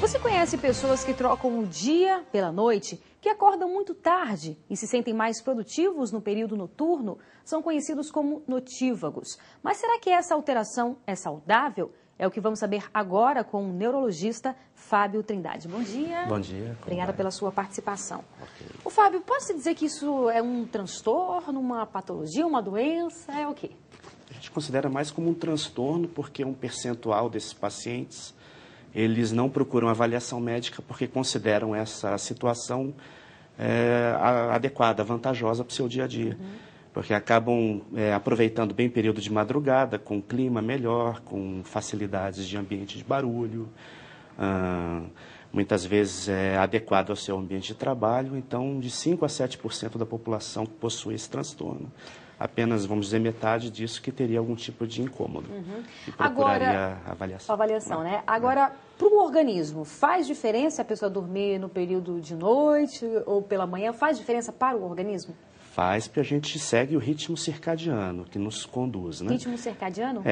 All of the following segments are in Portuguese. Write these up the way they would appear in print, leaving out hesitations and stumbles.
Você conhece pessoas que trocam o dia pela noite, que acordam muito tarde e se sentem mais produtivos no período noturno? São conhecidos como notívagos. Mas será que essa alteração é saudável? É o que vamos saber agora com o neurologista Fábio Trindade. Bom dia. Bom dia. Obrigada pela sua participação. Okay. O Fábio, pode-se dizer que isso é um transtorno, uma patologia, uma doença? É o quê? A gente considera mais como um transtorno porque um percentual desses pacientes, eles não procuram avaliação médica porque consideram essa situação adequada, vantajosa para o seu dia a dia. Porque acabam aproveitando bem o período de madrugada, com clima melhor, com facilidades de ambiente de barulho, muitas vezes é adequado ao seu ambiente de trabalho. Então, de 5% a 7% da população que possui esse transtorno, apenas, vamos dizer, metade disso que teria algum tipo de incômodo e procuraria avaliação. Né? Agora, para o organismo, faz diferença a pessoa dormir no período de noite ou pela manhã? Faz diferença para o organismo? Faz, porque a gente segue o ritmo circadiano que nos conduz, né? Ritmo circadiano?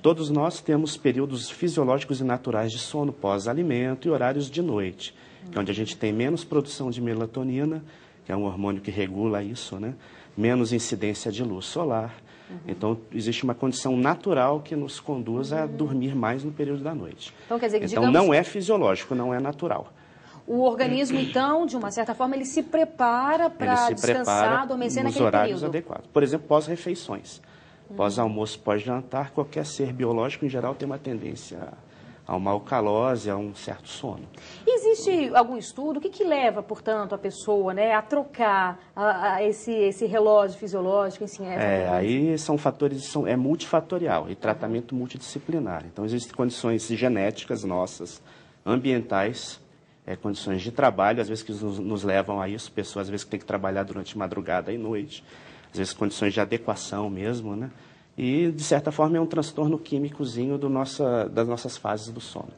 Todos nós temos períodos fisiológicos e naturais de sono pós-alimento e horários de noite, que é onde a gente tem menos produção de melatonina, que é um hormônio que regula isso, né? Menos incidência de luz solar. Então, existe uma condição natural que nos conduz a dormir mais no período da noite. Então, quer dizer que, digamos, não é fisiológico, não é natural. O organismo, então, de uma certa forma, ele se prepara para descansar, adormecer naquele horários período. adequados. Por exemplo, pós-refeições. Pós-almoço, pós-jantar, qualquer ser biológico, em geral, tem uma tendência a uma alcalose, a um certo sono. Existe algum estudo? O que leva, portanto, a pessoa, né, a trocar esse relógio fisiológico? Aí são fatores, é multifatorial e tratamento multidisciplinar. Então, existem condições genéticas nossas, ambientais, condições de trabalho, às vezes que nos levam a isso, pessoas às vezes que têm que trabalhar durante madrugada e noite, às vezes condições de adequação mesmo, né? E, de certa forma, é um transtorno químicozinho das nossas fases do sono.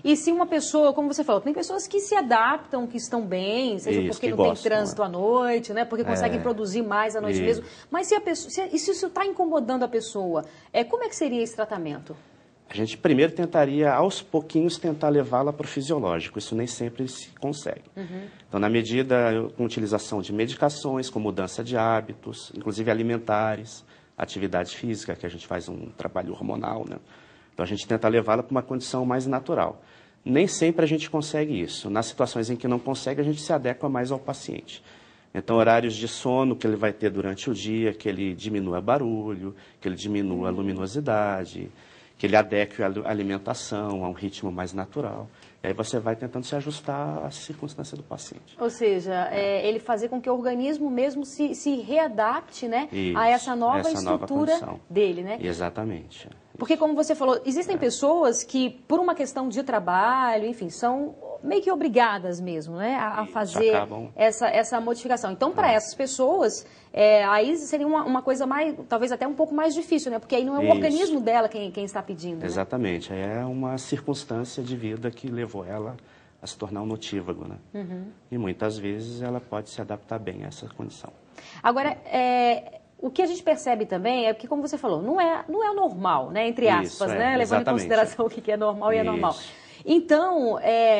E se uma pessoa, como você falou, tem pessoas que se adaptam, que estão bem, seja porque não tem trânsito à noite, né? Porque conseguem produzir mais à noite mesmo. Mas se isso está incomodando a pessoa, como é que seria esse tratamento? A gente primeiro tentaria, aos pouquinhos, tentar levá-la para o fisiológico. Isso nem sempre se consegue. Então, na medida, com utilização de medicações, com mudança de hábitos, inclusive alimentares, atividade física, que a gente faz um trabalho hormonal, né? Então, a gente tenta levá-la para uma condição mais natural. Nem sempre a gente consegue isso. Nas situações em que não consegue, a gente se adequa mais ao paciente. Então, horários de sono que ele vai ter durante o dia, que ele diminua barulho, que ele diminua a luminosidade, que ele adeque a alimentação a um ritmo mais natural. E aí você vai tentando se ajustar às circunstâncias do paciente. Ou seja, ele fazer com que o organismo mesmo se readapte, né, a essa nova estrutura dele, né? Exatamente. Porque, como você falou, existem pessoas que, por uma questão de trabalho, enfim, são meio que obrigadas mesmo, né, a fazer essa modificação. Então, para essas pessoas, aí seria uma coisa mais, talvez até um pouco mais difícil, né? Porque aí não é o organismo dela quem está pedindo. Exatamente. É uma circunstância de vida que levou ela a se tornar um notívago, né? E muitas vezes ela pode se adaptar bem a essa condição. Agora, o que a gente percebe também é que, como você falou, não é normal, né? Entre aspas, né? Levando em consideração o que é normal e é normal. Então,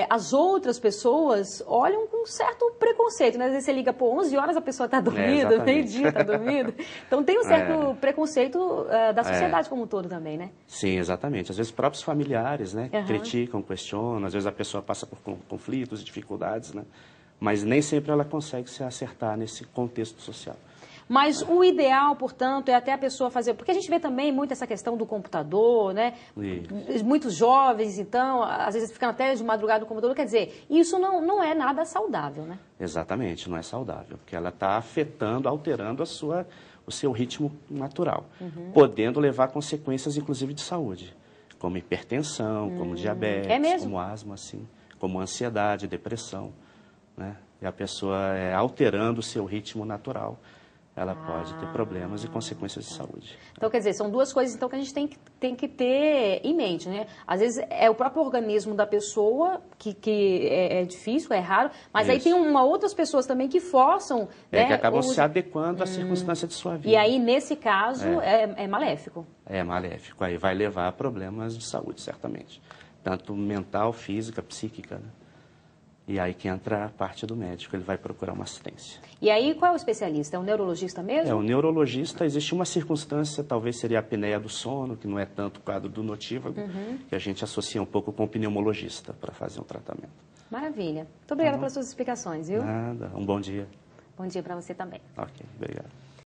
as outras pessoas olham com um certo preconceito, né? Às vezes você liga, 11 horas a pessoa está dormindo, meio-dia está dormindo. Então, tem um certo preconceito da sociedade como um todo também, né? Sim, exatamente. Às vezes, próprios familiares, né? Criticam, questionam. Às vezes, a pessoa passa por conflitos, dificuldades, né? Mas nem sempre ela consegue se acertar nesse contexto social. Mas o ideal, portanto, é até a pessoa fazer... Porque a gente vê também muito essa questão do computador, né? Muitos jovens, então, às vezes ficam até de madrugada no computador. Quer dizer, isso não é nada saudável, né? Exatamente, não é saudável. Porque ela está afetando, alterando o seu ritmo natural. Podendo levar consequências, inclusive, de saúde. Como hipertensão, como diabetes, como asma, assim, como ansiedade, depressão, né? E a pessoa alterando o seu ritmo natural, ela pode ter problemas e consequências de saúde. Então, quer dizer, são duas coisas então, que a gente tem que ter em mente, né? Às vezes é o próprio organismo da pessoa que é difícil, é raro, mas aí tem outras pessoas também que forçam... que acabam se adequando à circunstância de sua vida. E aí, nesse caso, é maléfico. É maléfico, aí vai levar a problemas de saúde, certamente. Tanto mental, física, psíquica, né? E aí que entra a parte do médico, ele vai procurar uma assistência. E aí qual é o especialista? É um neurologista mesmo? É, o neurologista, existe uma circunstância, talvez seria a apneia do sono, que não é tanto o quadro do notívago, que a gente associa um pouco com o pneumologista para fazer um tratamento. Maravilha. Muito obrigada pelas suas explicações, viu? Nada, um bom dia. Bom dia para você também. Ok, obrigado.